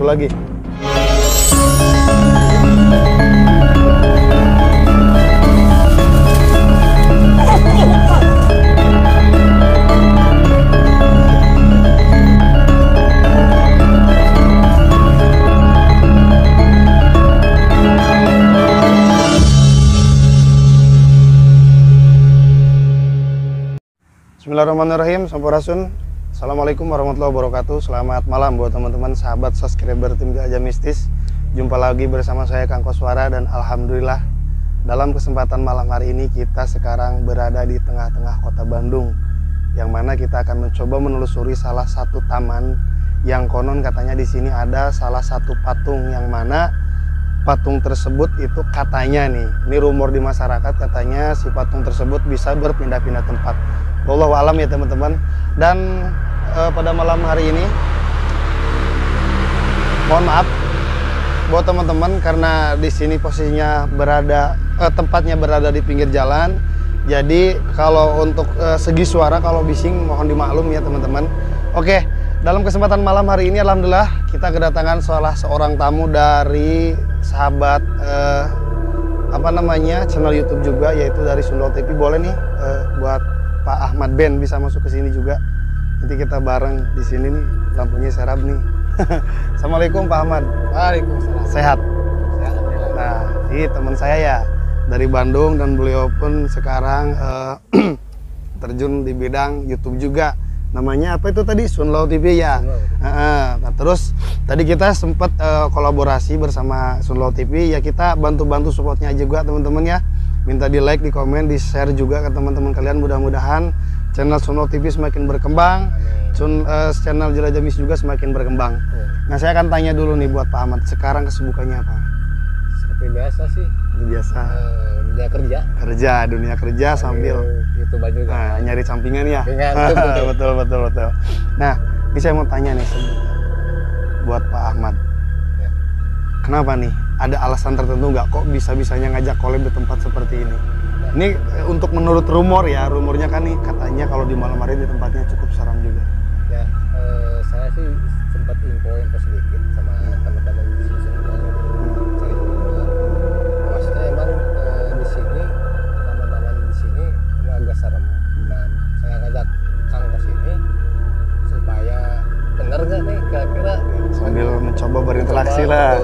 satu lagi. Bismillahirrahmanirrahim. Sampurasun. Assalamualaikum warahmatullahi wabarakatuh. Selamat malam buat teman-teman sahabat subscriber tim Gajah Mistis. Jumpa lagi bersama saya Kang Koswara, dan alhamdulillah dalam kesempatan malam hari ini kita sekarang berada di tengah-tengah kota Bandung, yang mana kita akan mencoba menelusuri salah satu taman yang konon katanya di sini ada salah satu patung, yang mana patung tersebut itu katanya nih, ini rumor di masyarakat, katanya si patung tersebut bisa berpindah-pindah tempat. Wallahu alam ya teman-teman. Dan pada malam hari ini mohon maaf buat teman-teman karena di sini posisinya berada tempatnya berada di pinggir jalan. Jadi kalau untuk segi suara kalau bising mohon dimaklum ya teman-teman. Oke, dalam kesempatan malam hari ini alhamdulillah kita kedatangan salah seorang tamu dari sahabat channel YouTube juga, yaitu dari Sundol TV. Boleh nih buat Pak Ahmad Ben bisa masuk ke sini juga. Nanti kita bareng di sini nih, lampunya serap nih. Assalamualaikum Pak Ahmad. Waalaikumsalam. Sehat? Sehat. Nah, ini teman saya ya dari Bandung, dan beliau pun sekarang terjun di bidang YouTube juga. Namanya apa itu tadi? Sundol TV ya. Nah, terus tadi kita sempat kolaborasi bersama Sundol TV ya, kita bantu-bantu supportnya aja juga teman-teman ya. Minta di like, di komen, di share juga ke teman-teman kalian. Mudah-mudahan channel Sundol TV semakin berkembang, channel Jelajah Mistis juga semakin berkembang. Nah, saya akan tanya dulu nih buat Pak Ahmad, sekarang kesibukannya apa? Seperti biasa sih. Biasa. Dunia kerja. Dunia kerja sambil YouTube juga. Nah, nyari sampingan ya. betul. Nah, ini saya mau tanya nih buat Pak Ahmad. Ya. Kenapa nih? Ada alasan tertentu nggak kok bisa-bisanya ngajak collab di tempat seperti ini? Ini untuk menurut rumor ya, rumornya kan nih katanya kalau di malam hari di tempatnya cukup seram juga. Ya, saya sih sempat info sedikit sama teman-teman di sini. Maksudnya emang di sini teman-teman di sini ini agak serem. Dan saya ngajak Kang ke sini supaya bener nggak nih kira-kira sambil mencoba berinteraksi lah.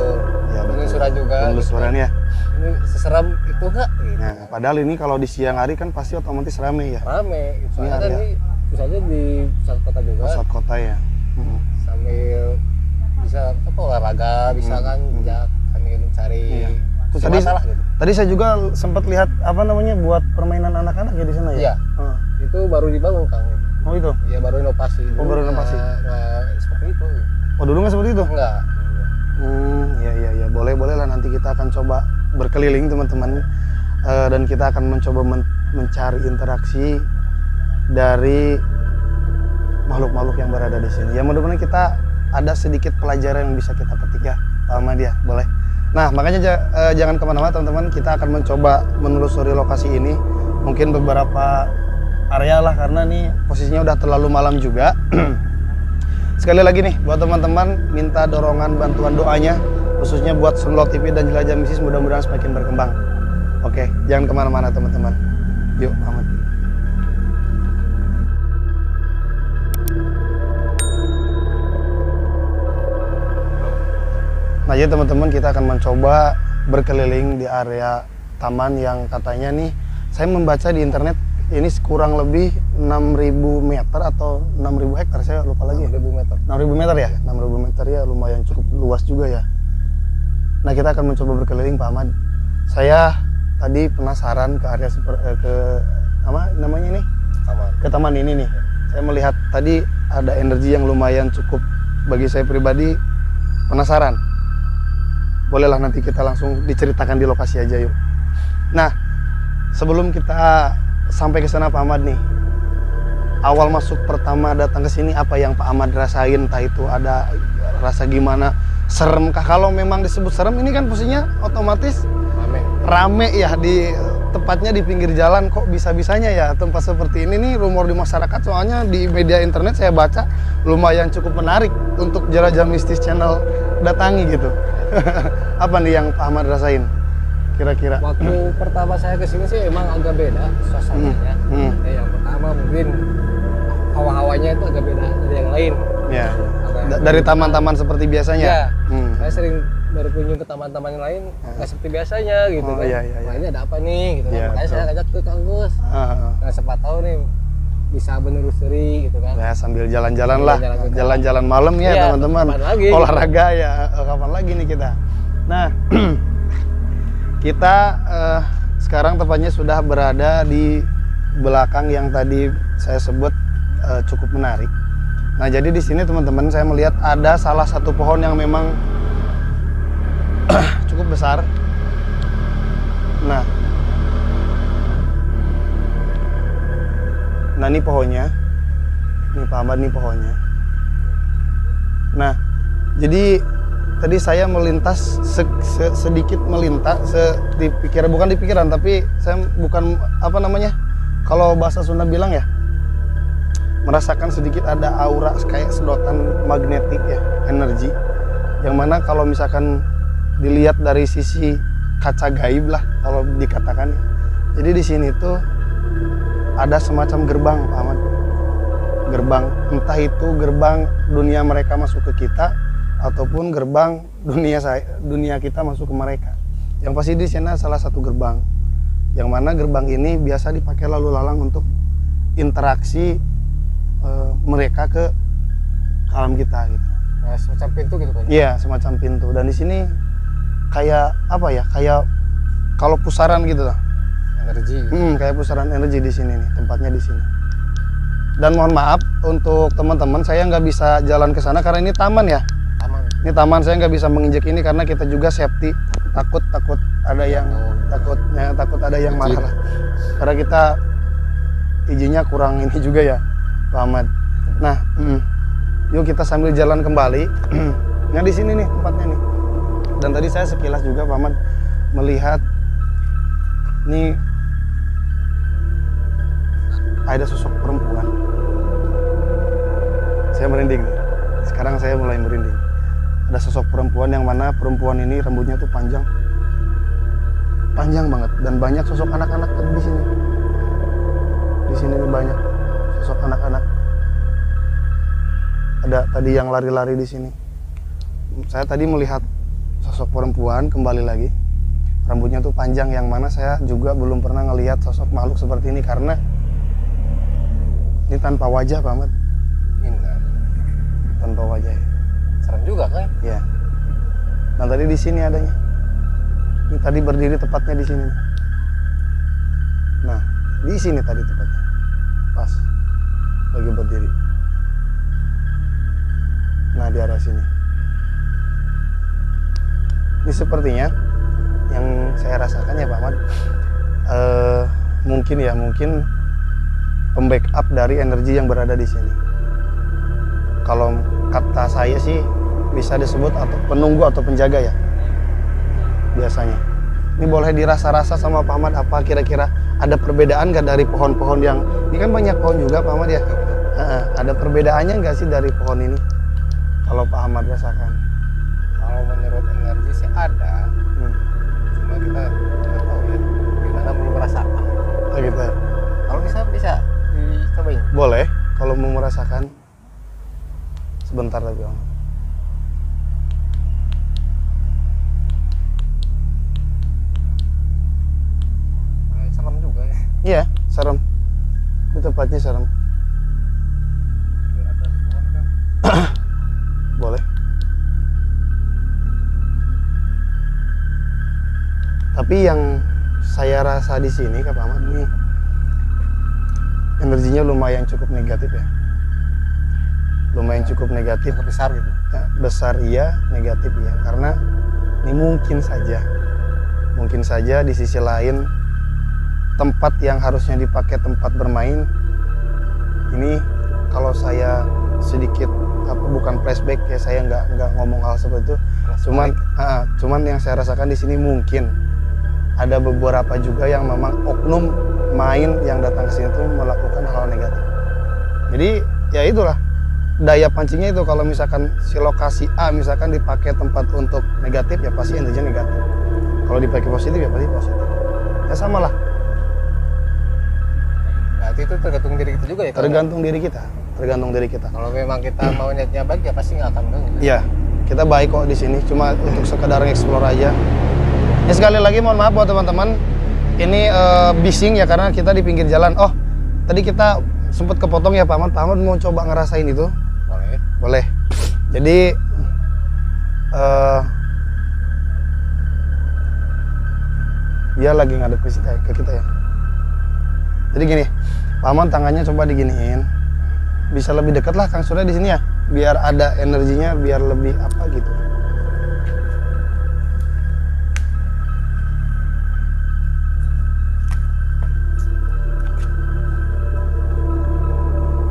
Ya, penelusuran juga. Penelusuran ya. Ini seseram itu nggak? Nah, padahal ini kalau di siang hari kan pasti otomatis rame ya. Rame. Soalnya kan ini misalnya di pusat kota juga. Pusat kota ya. Sambil bisa apa olahraga, bisa kan sambil mencari masalah gitu. Tadi saya juga sempat lihat buat permainan anak-anak ya di sana ya. Iya. Itu baru dibangun Kang. Oh itu? Iya, baru inovasi. Baru inovasi. Nggak seperti itu. Oh, dulu nggak seperti itu? Enggak. Ya. Boleh lah, nanti kita akan coba berkeliling teman-teman, dan kita akan mencoba mencari interaksi dari makhluk-makhluk yang berada di sini. Ya mudah-mudahan kita ada sedikit pelajaran yang bisa kita petik ya, Pak Ahmad ya, boleh. Nah, makanya jangan kemana-mana teman-teman, kita akan mencoba menelusuri lokasi ini, mungkin beberapa area lah, karena nih posisinya udah terlalu malam juga. Sekali lagi nih buat teman-teman, minta dorongan bantuan doanya khususnya buat Sundol TV dan Jelajah Mistis, mudah-mudahan semakin berkembang. Oke, jangan kemana-mana teman-teman. Yuk Ahmad. Nah jadi teman-teman, kita akan mencoba berkeliling di area taman yang katanya nih, saya membaca di internet ini kurang lebih 6.000 meter atau 6.000 hektar, saya lupa lagi. 6.000 meter. 6.000 meter ya? 6.000 meter ya, lumayan cukup luas juga ya. Nah, kita akan mencoba berkeliling Pak Ahmad. Saya tadi penasaran ke area namanya ini? Taman. Ke taman ini nih. Saya melihat tadi ada energi yang lumayan cukup, bagi saya pribadi penasaran. Bolehlah nanti kita langsung diceritakan di lokasi aja yuk. Nah, sebelum kita sampai ke sana Pak Ahmad nih, awal masuk pertama datang ke sini apa yang Pak Ahmad rasain? Entah itu ada rasa gimana, serem kah? Kalau memang disebut serem, ini kan posisinya otomatis rame ya, di tepatnya di pinggir jalan. Kok bisa-bisanya ya tempat seperti ini nih, rumor di masyarakat, soalnya di media internet saya baca lumayan cukup menarik untuk Jelajah Mistis channel datangi gitu? Apa nih yang Pak Ahmad rasain kira-kira? Waktu pertama saya kesini sih emang agak beda suasananya. Ya, yang pertama mungkin hawa-hawanya itu agak beda dari yang lain. Ya, Agak- dari taman-taman seperti biasanya. Ya, Hmm. saya sering berkunjung ke taman-taman yang lain nggak seperti biasanya gitu Oh, kan. iya, iya, iya. Wah, ini ada apa nih gitu kan. Iya, Makanya saya betul. ngajak ke Kang Gus. Ah, Nah, siapa tahu nih bisa menelusuri gitu kan. ya sambil jalan-jalan lah, Jalan-jalan. jalan-jalan malam ya Iya, teman-teman. kapan lagi? Olahraga ya, kapan lagi nih kita? Nah, kita sekarang tepatnya sudah berada di belakang yang tadi saya sebut cukup menarik. Nah, jadi di sini teman-teman saya melihat ada salah satu pohon yang memang cukup besar. Nah, ini pohonnya. Ini Pak Ahmad, nih pohonnya. Nah, jadi tadi saya melintas sedikit melintas di pikiran, bukan di pikiran, tapi saya bukan apa namanya, kalau bahasa Sunda bilang ya, merasakan sedikit ada aura kayak sedotan magnetik ya, energi, yang mana kalau misalkan dilihat dari sisi kaca gaib lah kalau dikatakan. Jadi di sini tuh ada semacam gerbang Pak Ahmad, gerbang, entah itu gerbang dunia mereka masuk ke kita ataupun gerbang dunia kita masuk ke mereka. Yang pasti di sana salah satu gerbang, yang mana gerbang ini biasa dipakai lalu lalang untuk interaksi mereka ke alam kita gitu. Nah, semacam pintu gitu kan. Iya, semacam pintu. Dan di sini kayak apa ya? Kayak kalau pusaran gitu lah. Energi. Kayak pusaran energi di sini nih, tempatnya di sini. Dan mohon maaf untuk teman-teman, saya nggak bisa jalan ke sana karena ini taman ya. Taman. Ini taman, saya nggak bisa menginjak ini karena kita juga safety, takut ada yang takut ada yang marah lah. Karena kita izinnya kurang ini juga ya, Pak Ahmad. Nah, yuk kita sambil jalan kembali. Nah di sini nih tempatnya nih. Dan tadi saya sekilas juga Pak Ahmad melihat nih ada sosok perempuan. Saya merinding nih. Sekarang saya mulai merinding. Ada sosok perempuan yang mana perempuan ini rambutnya tuh panjang. Panjang banget dan banyak sosok anak-anak di sini. Di sini nih banyak sosok anak-anak. Ada tadi yang lari-lari di sini. Saya tadi melihat sosok perempuan kembali lagi. Rambutnya tuh panjang yang mana saya juga belum pernah ngelihat sosok makhluk seperti ini karena ini tanpa wajah Pak Ahmad. Indah. Tanpa wajah ya. Serem juga kan? Ya. Nah tadi di sini adanya. Ini tadi berdiri tepatnya di sini. Nah di sini tadi tepatnya. Pas lagi berdiri. Nah di arah sini. Ini sepertinya yang saya rasakan ya Pak Ahmad. Mungkin pembackup dari energi yang berada di sini. Kalau kata saya sih bisa disebut atau penunggu atau penjaga ya biasanya. Ini boleh dirasa-rasa sama Pak Ahmad, apa kira-kira ada perbedaan nggak dari pohon-pohon yang ini kan banyak pohon juga Pak Ahmad ya. Ada perbedaannya nggak sih dari pohon ini kalau Pak Ahmad rasakan? Kalau menurut energi sih ada. Cuma kita nggak tahu ya gimana, belum merasakan. Oh gitu. Kalau bisa dicobain. Boleh kalau mau merasakan. Sebentar lagi Om. Serem juga ya. Iya, serem. Ini tempatnya serem. Di atas pohon kan. Boleh. Tapi yang saya rasa di sini Kak Ahmad ini energinya lumayan cukup negatif ya. Lumayan cukup negatif. Agak besar gitu. Ya, besar iya, negatif iya. Karena ini mungkin saja di sisi lain tempat yang harusnya dipakai tempat bermain ini, kalau saya sedikit bukan flashback ya, saya nggak ngomong hal seperti itu. Cuman yang saya rasakan di sini mungkin ada beberapa juga yang memang oknum main yang datang ke sini tuh melakukan hal negatif. Jadi ya itulah, daya pancingnya itu kalau misalkan si lokasi A misalkan dipakai tempat untuk negatif ya pasti energinya negatif. Kalau dipakai positif ya pasti positif. Ya sama lah. Berarti itu tergantung diri kita juga ya. Tergantung diri kita. Tergantung diri kita. Kalau memang kita mau niatnya baik ya pasti nggak akan baik. Iya, kita baik kok di sini. Cuma untuk sekedar explore aja. Ya sekali lagi mohon maaf buat teman-teman. Ini bising ya karena kita di pinggir jalan. Oh, tadi kita sempat kepotong ya Pak Ahmad. Pak Ahmad mau coba ngerasain itu? Boleh. Boleh. Jadi dia lagi ngadep ke kita ya. Jadi gini, Pak Ahmad tangannya coba diginiin. Bisa lebih dekat lah Kang Surya di sini ya. Biar ada energinya, biar lebih apa gitu.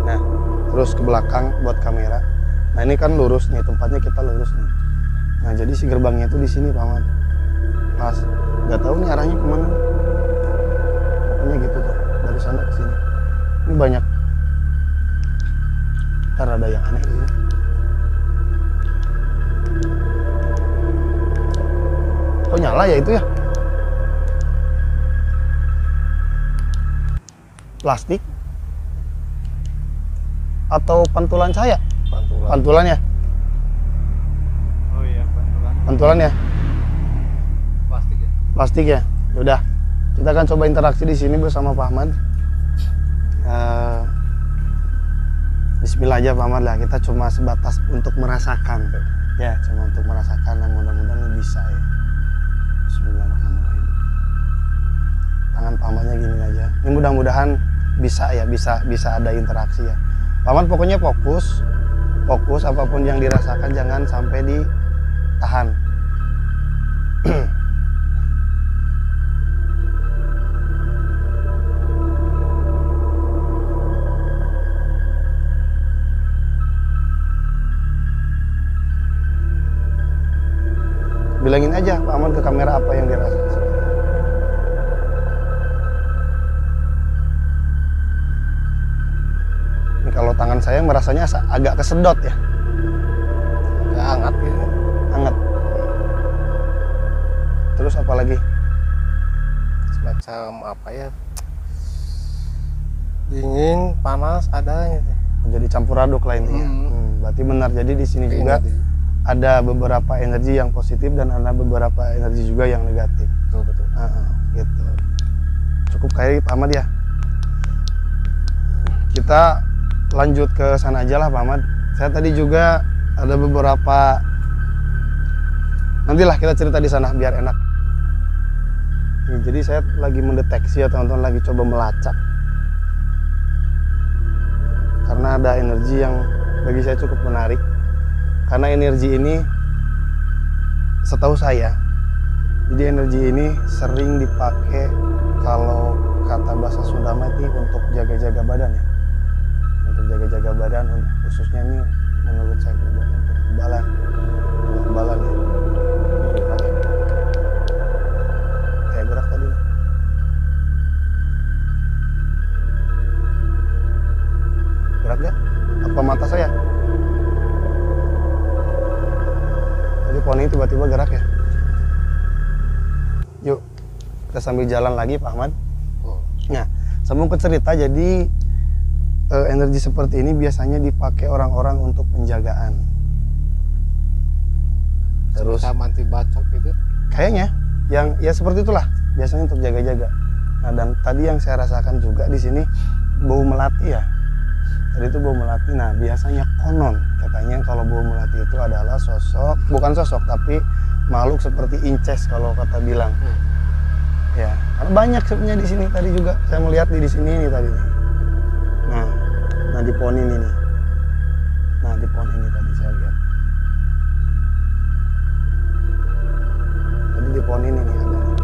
Nah, terus ke belakang buat kamera. Nah ini kan lurus nih, tempatnya kita lurus nih. Nah jadi si gerbangnya itu di sini Pak Ahmad. Mas, nggak tahu nih arahnya kemana. Pokoknya gitu tuh, dari sana ke sini. Ini banyak. Ntar ada yang aneh di sini. Kok nyala ya itu ya? Plastik? Atau pantulan cahaya? Pantulan. Pantulan ya? Oh iya, pantulan. Pantulan ya? Plastik ya. Plastik ya? Yaudah, kita akan coba interaksi di sini bersama Pak Ahmad. Bismillah aja Pak Ahmad lah, kita cuma sebatas untuk merasakan. Ya, cuma untuk merasakan, nah mudah-mudahan ini bisa ya. Bismillahirrahmanirrahim. Tangan Pak Ahmadnya gini aja. Ini mudah-mudahan bisa ya, bisa ada interaksi ya. Pak Ahmad pokoknya fokus apapun yang dirasakan jangan sampai ditahan. Bilangin aja Pak Ahmad ke kamera apa yang dirasakan. Ini kalau tangan saya merasanya agak kesedot ya. Ya, hangat gitu. Hangat. Terus apa lagi? Semacam apa ya? Dingin, panas, ada gitu. Jadi campur aduk lah intinya. Berarti benar. Jadi di sini juga ada beberapa energi yang positif dan ada beberapa energi juga yang negatif. Betul. Gitu. Cukup kayak Pak Ahmad ya. Kita lanjut ke sana aja lah Pak Ahmad. Saya tadi juga ada beberapa, nantilah kita cerita di sana biar enak. Jadi saya lagi mendeteksi ya teman-teman, lagi coba melacak. Karena ada energi yang bagi saya cukup menarik. Karena energi ini setahu saya, jadi energi ini sering dipakai kalau kata bahasa Sunda mati untuk jaga-jaga badan ya. Untuk jaga-jaga badan, khususnya ini menurut saya untuk kekebalan ya. Kayak gerak tadi. Gerak gak? Apa mata saya? Tadi pohon ini tiba-tiba gerak ya. Yuk, kita sambil jalan lagi Pak Ahmad. Nah, sambung ke cerita. Jadi energi seperti ini biasanya dipakai orang-orang untuk penjagaan. Terus sama anti bacok gitu. kayaknya yang ya seperti itulah biasanya untuk jaga-jaga. Nah, dan tadi yang saya rasakan juga di sini bau melati ya. Tadi itu bau melati. Nah, biasanya konon katanya kalau bau melati itu adalah bukan sosok tapi makhluk seperti inces kalau kata bilang. Ya, karena banyak sebenarnya di sini tadi juga saya melihat di sini nih tadi nih. Nah di pohon ini nih. Nah di pohon ini tadi saya lihat. Tadi di pohon ini nih ada nih.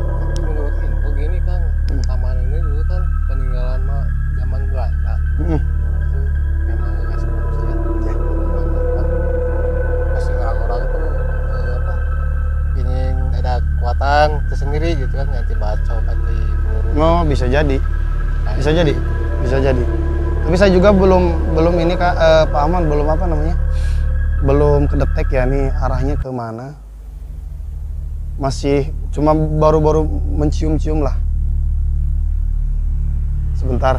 Tapi menurut info gini Kang, taman ini dulu kan peninggalan zaman Belanda. Itu memang nggak seperti ya. Pasti orang-orang itu ingin ada kekuatan tersendiri gitu kan, anti bacok, anti peluru. Oh bisa jadi. Bisa jadi. Tapi saya juga belum ini Kak, Pak Ahmad belum apa namanya, belum kedetek ya nih arahnya ke mana. Masih cuma baru-baru mencium-cium lah. Sebentar.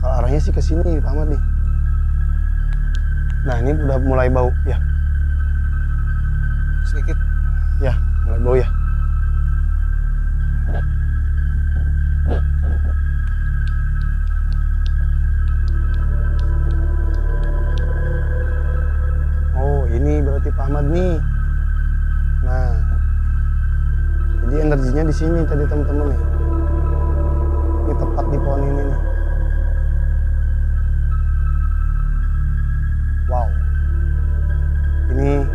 Kalau arahnya sih ke sini Pak Ahmad nih. Nah ini udah mulai bau ya. Sedikit. Ya mulai bau ya. Oh ini berarti Pak Ahmad nih. Nah jadi energinya di sini tadi teman-teman nih. Ini tepat di pohon ini nih. Wow, ini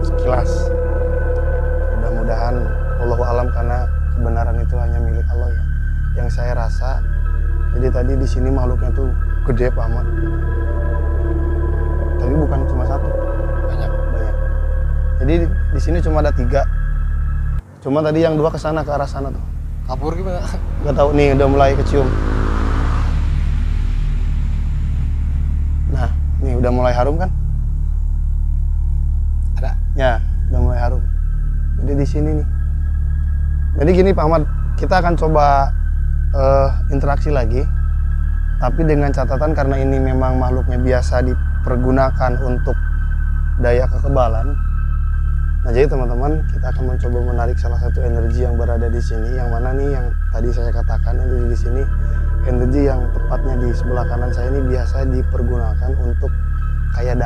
sekilas. Mudah-mudahan Allahu alam karena kebenaran itu hanya milik Allah ya. Yang saya rasa, jadi tadi di sini makhluknya tuh gede Pak Ahmad. Tapi bukan cuma satu, Banyak. banyak. Jadi di sini cuma ada 3. Cuma tadi yang 2 ke sana ke arah sana tuh. Kabur gimana? Gak tahu nih udah mulai kecium. Nah, nih udah mulai harum kan? Ada. Ya, udah mulai harum. Jadi di sini nih. Jadi gini Pak Ahmad, kita akan coba interaksi lagi. Tapi dengan catatan karena ini memang makhluknya biasa dipergunakan untuk daya kekebalan. Nah, jadi teman-teman, kita akan mencoba menarik salah satu energi yang berada di sini. Yang mana nih yang tadi saya katakan energi di sini, energi yang tepatnya di sebelah kanan saya ini biasa dipergunakan untuk kayak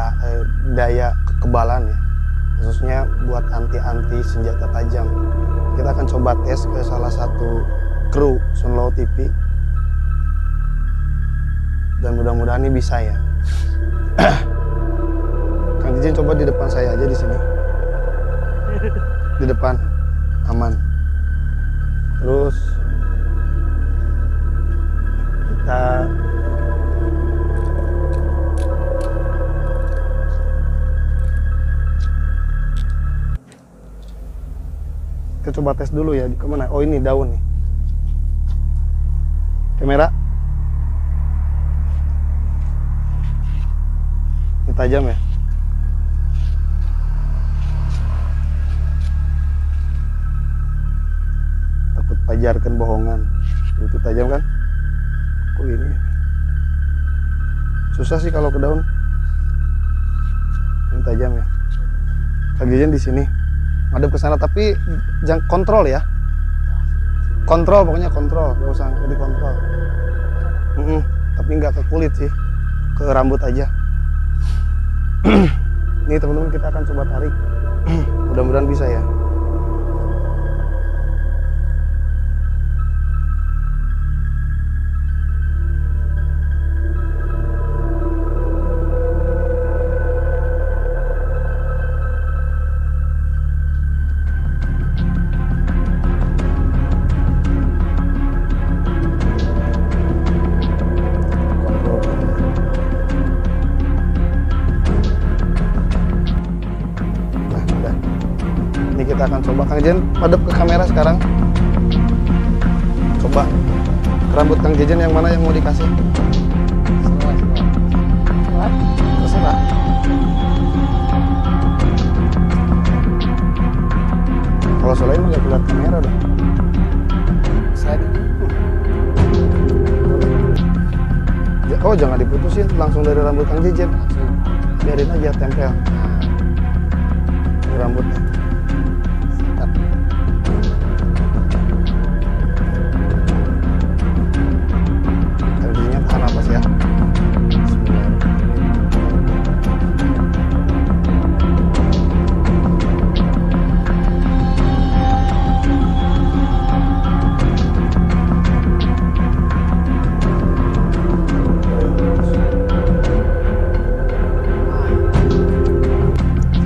daya kekebalan ya. Khususnya buat anti-anti senjata tajam. Kita akan coba tes ke salah satu kru Sunlow TV. Dan mudah-mudahan ini bisa ya. Kang Jijin coba di depan saya aja di sini. Di depan aman. Terus kita coba tes dulu ya. Kemana? Oh ini daun nih. Kamera. Ini tajam ya. Takut pajarkan bohongan. Itu tajam kan? Kok gini ya? Susah sih kalau ke daun. Ini tajam ya. Kagian di sini. Madep ke sana tapi jangan kontrol ya. Kontrol pokoknya kontrol, gak usah dikontrol. Tapi nggak ke kulit sih, ke rambut aja. Ini teman-teman kita akan coba tarik. Mudah-mudahan bisa ya. Kita akan coba Kang Jejen madep ke kamera sekarang. Coba rambut Kang Jejen yang mana yang mau dikasih? Terserah. Kalau selain nggak lihat kamera dong. Oh jangan diputusin langsung dari rambut Kang Jejen. Biarin aja tempel di rambutnya. Tahan napas ya.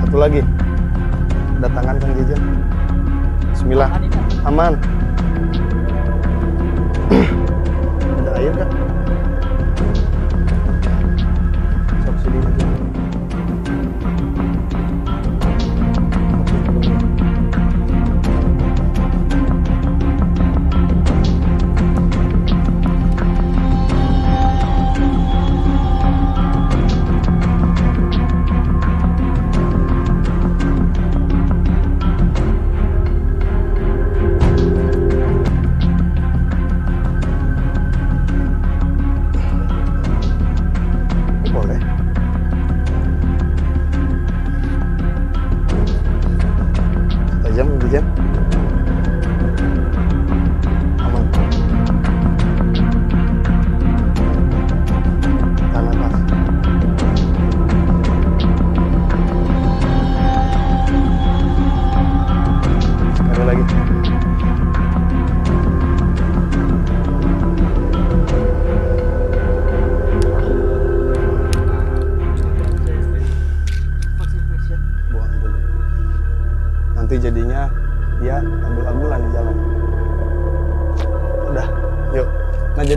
Satu lagi. Ada tangan Kang Jejen. Bismillah. Aman. Ada air nggak? Sok sedih lagi.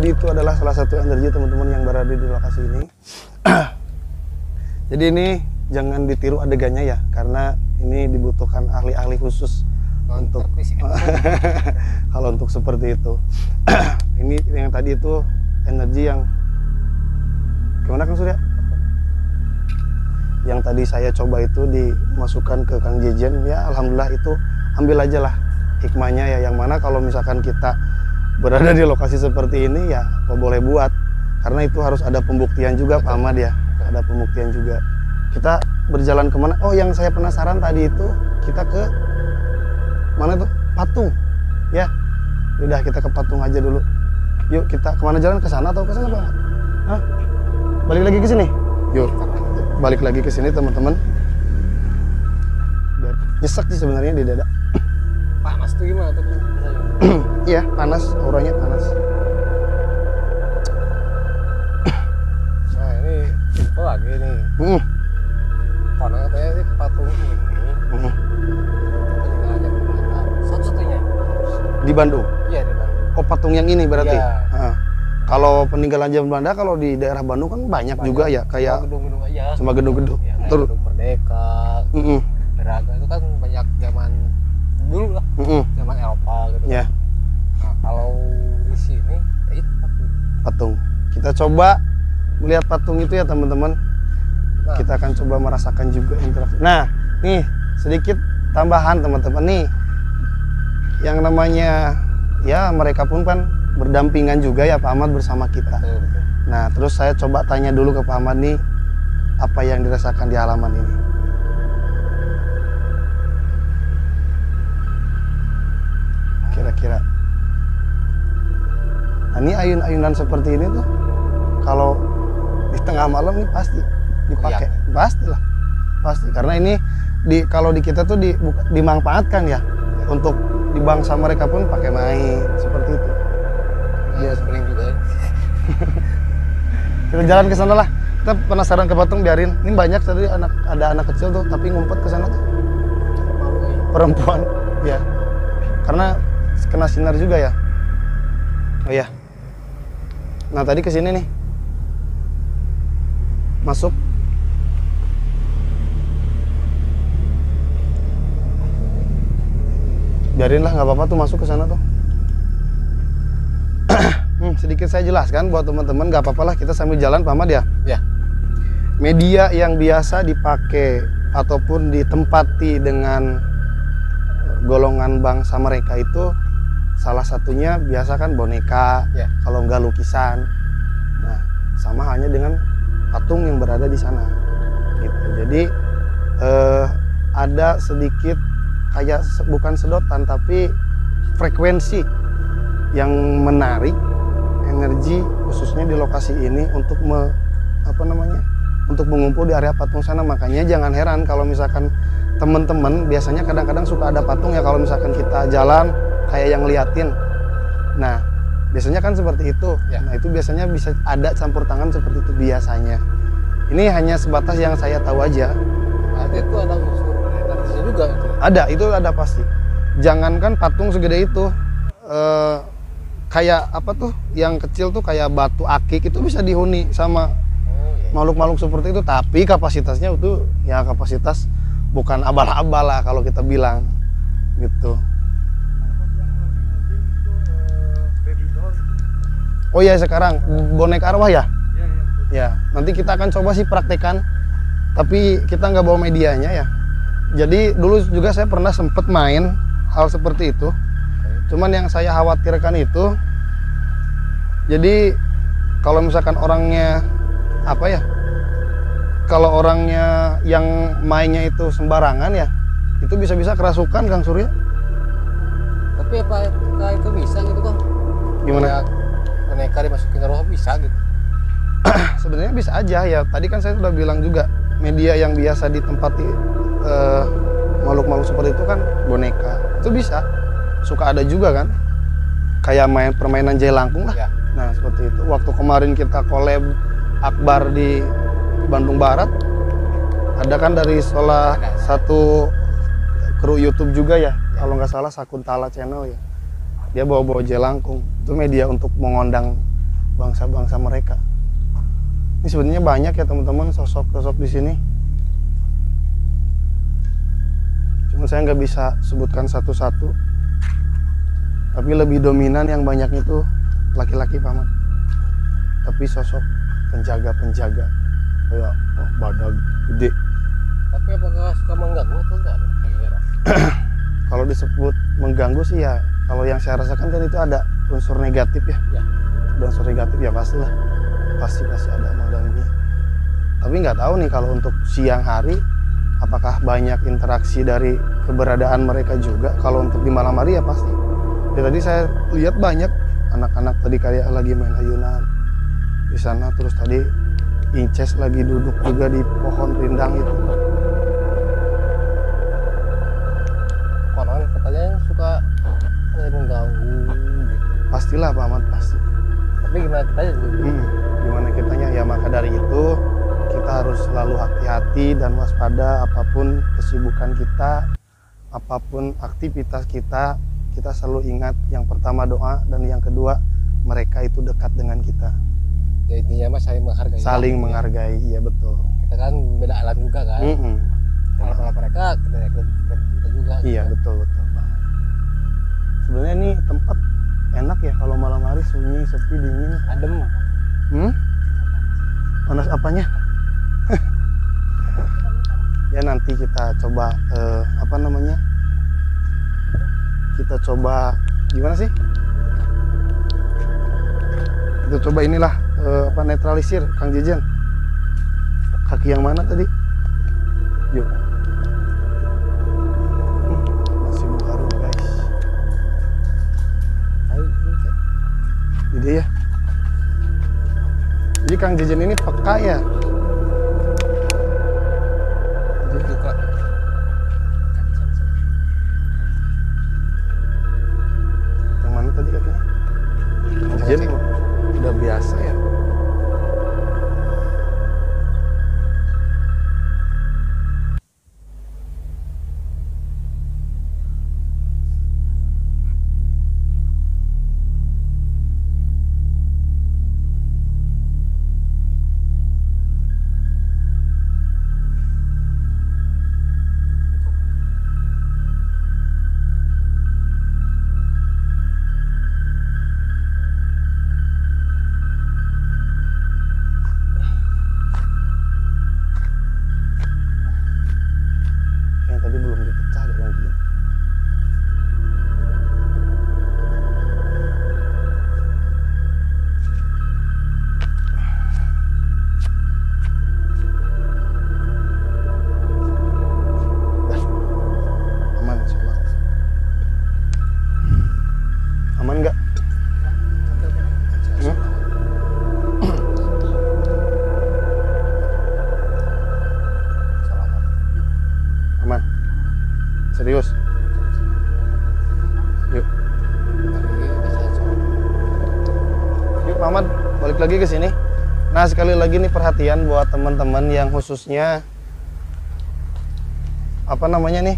Jadi itu adalah salah satu energi teman-teman yang berada di lokasi ini. Jadi ini jangan ditiru adegannya ya, karena ini dibutuhkan ahli-ahli khusus untuk kalau untuk seperti itu. Ini yang tadi itu energi yang gimana Kang Surya? Yang tadi saya coba itu dimasukkan ke Kang Jejen, ya alhamdulillah itu ambil aja lah hikmahnya ya, yang mana kalau misalkan kita berada di lokasi seperti ini ya apa boleh buat, karena itu harus ada pembuktian juga Pak Ahmad ya, ada pembuktian juga. Kita berjalan kemana? Oh yang saya penasaran tadi itu kita ke mana tuh? Patung ya, udah kita ke Patung aja dulu. Yuk kita kemana jalan, ke sana atau ke sana Pak? Hah? Balik lagi ke sini? Yuk balik lagi ke sini teman-teman. Nyesek sih sebenarnya di dada. Panas tuh gimana tuh? Iya panas, auranya panas. Nah ini info lagi nih. Konon katanya sih patung ini peninggalan zaman Belanda satu-satunya Di Bandung? Iya di Bandung. Oh patung yang ini berarti? Iya. Kalau peninggalan zaman Belanda kalau di daerah Bandung kan banyak juga ya, kayak gedung-gedung aja. cuma gedung-gedung. Ya, kayak Terus gedung Merdeka, Braga itu kan banyak zaman dulu lah, zaman Eropa gitu. Ya. Nah kalau di sini ya itu Patung. Kita coba melihat patung itu ya teman-teman. Nah. Kita akan coba merasakan juga interaksi. Nah, nih sedikit tambahan teman-teman nih. Yang namanya ya mereka pun kan berdampingan juga ya Pak Ahmad bersama kita. Betul. Nah, terus saya coba tanya dulu ke Pak Ahmad nih apa yang dirasakan di halaman ini. Kira-kira. Nah, ini ayun-ayunan seperti ini tuh kalau di tengah malam nih pasti dipakai, pastilah, pasti. Karena ini kalau di kita tuh dimanfaatkan ya untuk di bangsa mereka pun pakai main seperti itu. Iya sering juga. Kita jalan ke sana lah. Kita penasaran ke patung, biarin. Ini banyak tadi ada anak kecil tuh tapi ngumpet ke sana tuh. Perempuan, ya. Karena kena sinar juga ya. Oh iya. Nah tadi ke sini nih. Masuk. Biarin lah, nggak apa-apa tuh masuk ke sana tuh. Sedikit saya jelaskan buat teman-teman, nggak apa-apa lah kita sambil jalan Pak Ahmad ya. Ya. Media yang biasa dipakai ataupun ditempati dengan golongan bangsa mereka itu salah satunya biasa kan boneka, Ya. kalau nggak lukisan. Nah, sama halnya dengan patung yang berada di sana. Gitu. Jadi ada sedikit kayak bukan sedotan tapi frekuensi yang menarik energi khususnya di lokasi ini untuk untuk mengumpul di area patung sana. Makanya jangan heran kalau misalkan teman-teman biasanya kadang-kadang suka ada patung ya kalau misalkan kita jalan kayak yang liatin. Nah biasanya kan seperti itu. Ya. Nah itu biasanya bisa ada campur tangan seperti itu biasanya. Ini hanya sebatas yang saya tahu aja. Berarti itu ada unsur energi juga gitu. Itu ada pasti. Jangankan patung segede itu, kayak apa tuh yang kecil tuh kayak batu akik itu bisa dihuni sama makhluk-makhluk seperti itu. Tapi kapasitasnya itu ya kapasitas bukan abal-abal lah kalau kita bilang gitu. Oh ya sekarang boneka arwah ya? Ya, nanti kita akan coba sih praktekan. Tapi kita nggak bawa medianya ya. Jadi dulu juga saya pernah sempet main hal seperti itu. Cuman yang saya khawatirkan itu, jadi kalau misalkan orangnya apa ya? Kalau orangnya yang mainnya itu sembarangan ya, itu bisa-bisa kerasukan Kang Surya. Tapi apa itu bisa gitu Kang? Gimana? Boneka dimasukin ke roh bisa gitu. Sebenarnya bisa aja ya. Tadi kan saya sudah bilang juga media yang biasa ditempati makhluk-makhluk seperti itu kan boneka. Itu bisa. Suka ada juga kan. Kayak permainan jelangkung lah. Ya. Nah seperti itu. Waktu kemarin kita collab Akbar di Bandung Barat, ada kan dari salah satu kru YouTube juga ya. Kalau nggak salah Sakuntala Channel ya. Dia bawa-bawa jelangkung. Itu media untuk mengundang bangsa-bangsa mereka. Ini sebenarnya banyak ya teman-teman sosok-sosok di sini. Cuma saya nggak bisa sebutkan satu-satu. Tapi lebih dominan yang banyak itu laki-laki paman. Tapi sosok penjaga-penjaga kayak badan gede. Tapi apakah suka mengganggu atau enggak kira-kira? Kalau disebut mengganggu sih ya, kalau yang saya rasakan kan itu ada unsur negatif ya. Ya. Ada unsur negatif ya pastilah. Pasti ada mengganggu. Tapi nggak tahu nih kalau untuk siang hari apakah banyak interaksi dari keberadaan mereka juga. Kalau untuk di malam hari ya pasti. Ya, tadi saya lihat banyak anak-anak tadi kayak lagi main ayunan di sana, terus tadi Inces lagi duduk juga di pohon rindang itu. Konon katanya suka mengganggu gitu. Pastilah Pak Ahmad, pasti. Tapi gimana kitanya juga? Gimana kitanya ya, maka dari itu kita harus selalu hati-hati dan waspada apapun kesibukan kita, apapun aktivitas kita selalu ingat yang pertama doa, dan yang kedua mereka itu dekat dengan kita. Ya intinya mah saling menghargai. Saling menghargai, iya betul. Kita kan beda alam juga kan. Kalau mereka kita juga. Iya gitu. betul Pak. Sebenarnya ini tempat enak ya kalau malam hari, sunyi, sepi, dingin. Adem. Panas apanya? Ya nanti kita coba kita coba gimana sih? Kita coba inilah netralisir Kang Jejen. Kaki yang mana tadi? Yuk. Masih baru guys. Jadi ya. Jadi Kang Jejen ini peka ya. Jadi suka. Yang mana tadi kakinya? Kang Jejen udah biasa ya. Yang tadi belum dipecah deh Kang Jejen. Aman insyaallah. Aman nggak? Aman. Serius. Yuk. Yuk Maman, balik lagi ke sini. Nah, sekali lagi nih perhatian buat teman-teman yang khususnya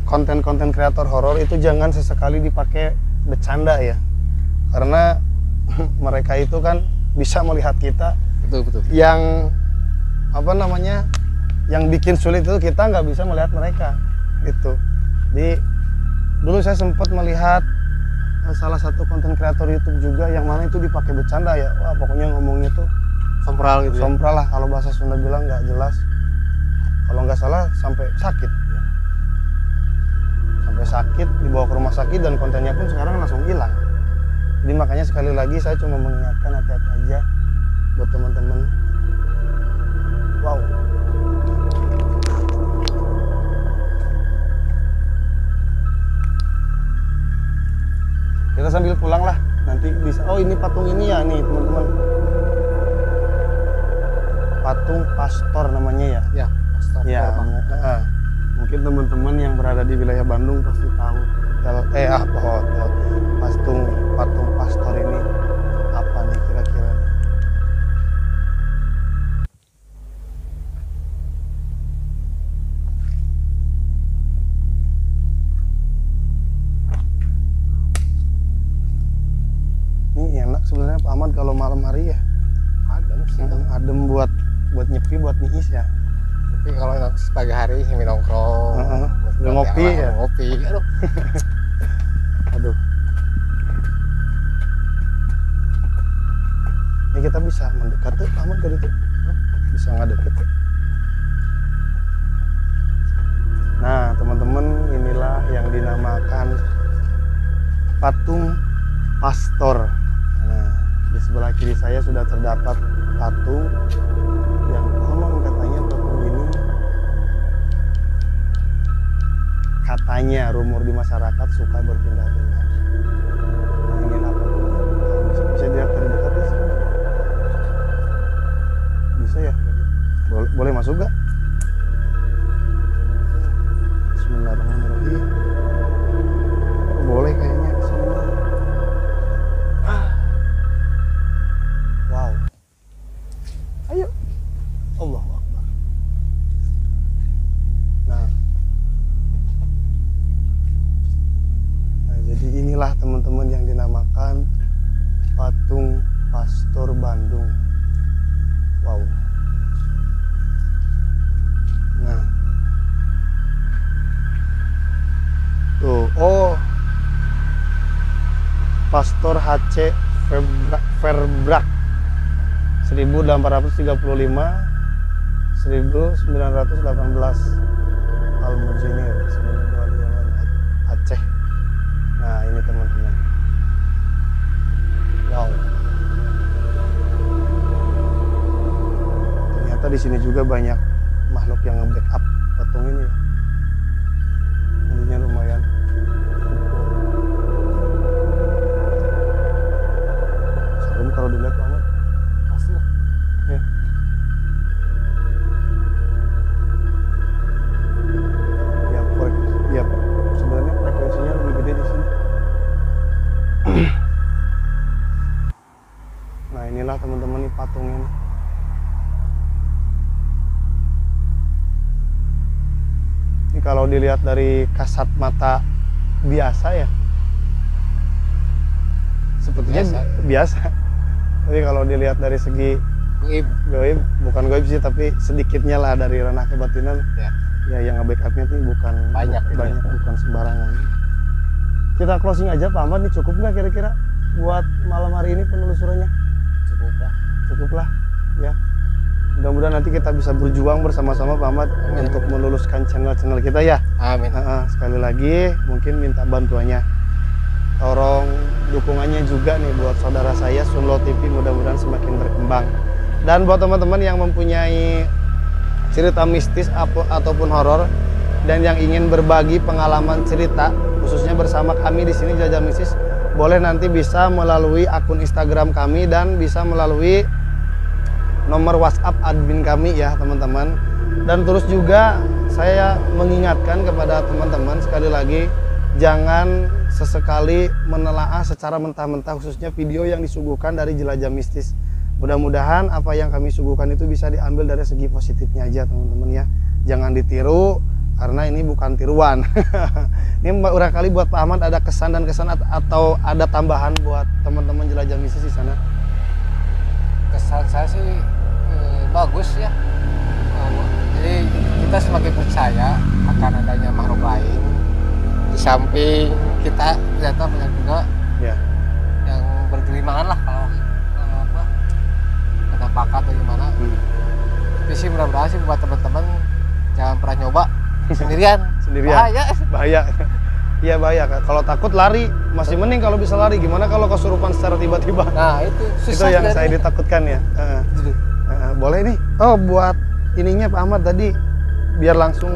konten-konten kreator horor itu jangan sesekali dipakai bercanda ya. Karena mereka itu kan bisa melihat kita. Betul. Yang yang bikin sulit itu kita nggak bisa melihat mereka gitu. Jadi dulu saya sempat melihat salah satu konten kreator YouTube juga yang mana itu dipakai bercanda ya. Wah, pokoknya ngomongnya tuh Sompral gitu. sompral lah, kalau bahasa Sunda bilang nggak jelas. Kalau nggak salah sampai sakit ya. Sampai sakit, dibawa ke rumah sakit, dan kontennya pun sekarang langsung hilang. Jadi makanya sekali lagi saya cuma mengingatkan, hati-hati aja buat teman-teman. Wow. Kita sambil pulang lah, nanti bisa. Oh, ini patung ini ya nih teman-teman. Patung Pastor namanya ya. Ya, Ya, mungkin teman-teman yang berada di wilayah Bandung pasti tahu hotel patung Pastor ini apa nih kira-kira. Ini enak sebenarnya Pak Ahmad kalau malam hari ya. sih. Adem buat nyepi, buat niis ya. Tapi kalau pagi hari sih nongkrong, ngopi ya. Ngopi, aduh. Aduh. Ini kita bisa mendekat tuh, aman ke itu. Bisa nggak deket. Nah, teman-teman, inilah yang dinamakan patung pastor. Nah, di sebelah kiri saya sudah terdapat patung yang konon katanya patung ini katanya rumor di masyarakat suka berpindah-pindah. Nah, inilah patungnya. Bisa dilihat dari dekat ya? Bisa ya? Boleh masuk gak? Bismillahirrahmanirrahim. Boleh kayaknya kesini. Wow. Ayo. Allahu Akbar. Nah, jadi inilah teman-teman yang dinamakan patung Pastor Bandung. Wow. Nah, tuh, oh, Pastor H.C. Verbrack 1835 1918 Al-Mujinir sebenarnya wali zaman Aceh. Nah, ini teman-teman. Wow. Ternyata di sini juga banyak makhluk yang nge-backup patung ini. Ininya lumayan. Serem kalau dilihat banget. Pasti lah. Ya. Ya, sebenarnya frekuensinya lebih gede di sini. Nah, inilah teman-teman nih patungnya nih. Ini kalau dilihat dari kasat mata biasa ya, sepertinya biasa. Tapi kalau dilihat dari segi goib, bukan goib sih, tapi sedikitnya lah dari ranah kebatinan. Ya, yang nge-backupnya tuh bukan banyak, bukan sembarangan. Kita closing aja Pak Ahmad nih, cukup nggak kira-kira buat malam hari ini penelusurannya? Cukup lah ya. Mudah-mudahan nanti kita bisa berjuang bersama-sama Pak Ahmad untuk meluluskan channel-channel kita ya. Amin. Sekali lagi mungkin minta bantuannya, tolong dukungannya juga nih buat saudara saya Sunlo TV, mudah-mudahan semakin berkembang. Dan buat teman-teman yang mempunyai cerita mistis ataupun horor dan yang ingin berbagi pengalaman cerita khususnya bersama kami di sini Jelajah Mistis, boleh nanti bisa melalui akun Instagram kami dan bisa melalui nomor WhatsApp admin kami ya teman-teman. Dan terus juga saya mengingatkan kepada teman-teman sekali lagi, jangan sesekali menelaah secara mentah-mentah khususnya video yang disuguhkan dari Jelajah Mistis. Mudah-mudahan apa yang kami suguhkan itu bisa diambil dari segi positifnya aja teman-teman ya. Jangan ditiru karena ini bukan tiruan. Ini barangkali buat Pak Ahmad ada kesan atau ada tambahan buat teman-teman Jelajah Mistis di sana. Kesan saya sih bagus ya. Jadi kita semakin percaya akan adanya makhluk lain. Di samping kita ternyata banyak juga ya yang bergelimangan lah kalau ada bakat atau gimana. Tapi sih mudah-mudahan sih buat teman-teman jangan pernah nyoba sendirian. Bahaya. Iya bahaya. Kalau takut lari masih mending kalau bisa lari. Gimana kalau kesurupan secara tiba-tiba? Nah itu susah. Itu yang saya ditakutkan ya. Boleh nih. Oh buat ininya Pak Ahmad tadi biar langsung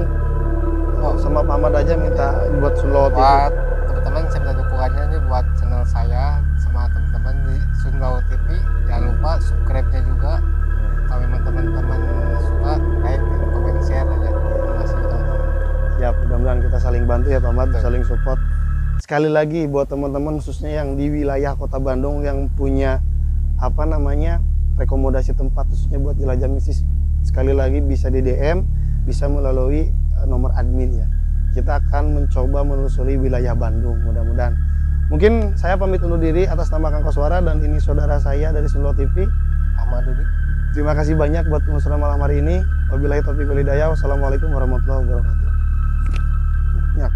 sama Pak Ahmad aja minta buat Sunlo TV. Buat teman-teman saya minta dukungannya nih buat channel saya sama teman-teman di Sunlo TV. Jangan lupa subscribe-nya juga. Kalau memang teman-teman suka, like, komen, share aja. Terima kasih teman-teman. Ya, mudah-mudahan kita saling bantu ya Pak Ahmad, saling support. Sekali lagi buat teman-teman khususnya yang di wilayah Kota Bandung yang punya rekomendasi tempat khususnya buat Jelajah Mistis, sekali lagi bisa di DM, bisa melalui nomor admin ya. Kita akan mencoba menelusuri wilayah Bandung, mudah-mudahan. Mungkin saya pamit undur diri atas nama Kang Koswara dan ini saudara saya dari Sunlo TV, Ahmad Dudi. Terima kasih banyak buat musyawarah malam hari ini. Wabillahi taufiq wal hidayah. Wassalamualaikum warahmatullahi wabarakatuh. Ya.